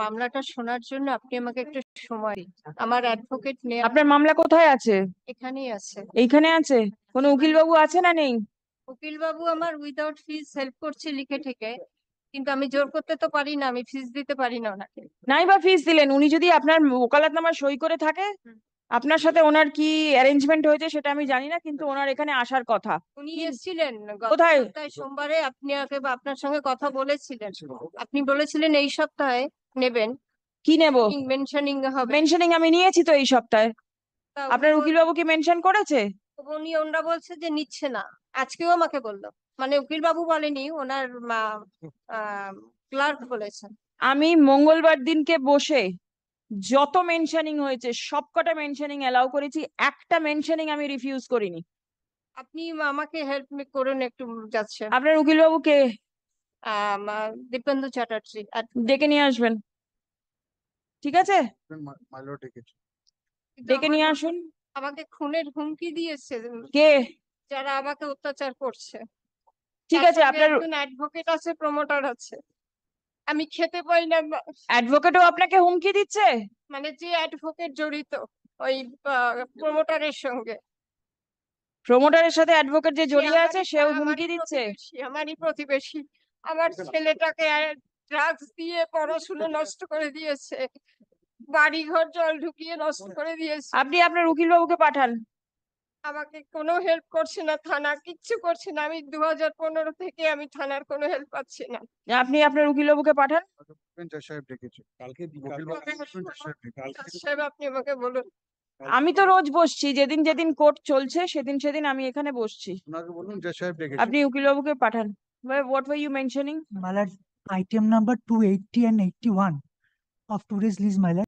মামলাটা শোনার জন্য আপনি আমাকে একটু সময় দিন। আমার অ্যাডভোকেট নেই, আপনার মামলা কোথায় আছে? এখানেই আছে। এইখানে আছে? কোনো উকিল বাবু আছে না নেই? উকিল বাবু আমার উইদাউট ফিজ হেল্প করছে লিখে থেকে, কিন্তু আমি জোর করতে তো পারি না, আমি ফিজ দিতে পারি না ওনাকে। নাই বা ফিস দিলেন, উনি যদি আপনার ওকালতনামা সই করে থাকে, আপনার সাথে ওনার কি অ্যারেঞ্জমেন্ট হয়েছে সেটা আমি জানি না, কিন্তু ওনার এখানে আসার কথা। উনি এসেছিলেন গত কোথায়? সপ্তাহে সোমবারে, আপনি আগে বা আপনার সঙ্গে কথা বলেছিলেন, আপনি বলেছিলেন এই সপ্তাহে নেবেন, কি নেব? মেনশনিং হবে। মেনশনিং আমি নিয়েছি তো এই সপ্তাহে। তা আপনার উকিল বাবু কি মেনশন করেছে? ওনারা বলছে যে নিচ্ছে না। আজকেও আমাকে বললো, মানে উকিল বাবু বলেনি, ওনার ক্লার্ক বলেছেন। আমি মঙ্গলবার দিনকে বসে যত মেনশনিং হয়েছে সবকটা মেনশনিং এলাও করেছি, একটা মেনশনিং আমি রিফিউজ করিনি। আপনি আমাকে হেল্প করুন একটু, যাচ্ছে। আপনার উকিল বাবু কে? দীপেন্দু চ্যাটার্জি। ডেকে নিয়ে আসবেন, ঠিক আছে? কিন্তু ডেকে নিয়ে আসুন। আমাকে খুনের হুমকি দিয়েছে কে? যারা আমাকে অত্যাচার করছে। ঠিক তার আছে, সঙ্গে আপনার একজন অ্যাডভোকেট আছে, প্রমোটার আছে। আমি খেতে পাই না, অ্যাডভোকেটও আপনাকে হুমকি দিচ্ছে? মানে যে অ্যাডভোকেট জড়িত ওই প্রমোটারের সঙ্গে, প্রমোটারের সাথে অ্যাডভোকেট যে সে জড়িয়ে আছে আমারই সেও হুমকি আমারই দিচ্ছে? আমারই প্রতিবেশী। আমার ছেলেটাকে ড্রাগস দিয়ে পড়াশুনো নষ্ট করে দিয়েছে, বাড়ি ঘর জল ঢুকিয়ে নষ্ট করে দিয়েছে। আপনি আপনার উকিল বাবুকে পাঠান। আমাকে কোনো হেল্প করছে না, থানা কিচ্ছু করছে না। আমি 2015 থেকে আমি থানার কোনো হেল্প পাচ্ছি না। আপনি আপনার উকিল বাবুকে পাঠান। সাহেব আপনি আমাকে বলুন। আমি তো রোজ বসছি, যেদিন যেদিন কোর্ট চলছে সেদিন সেদিন আমি এখানে বসছি। আপনি উকিল বাবুকে পাঠান। What were you mentioning? My lord, item number 280 and 81 of today's list, my lord.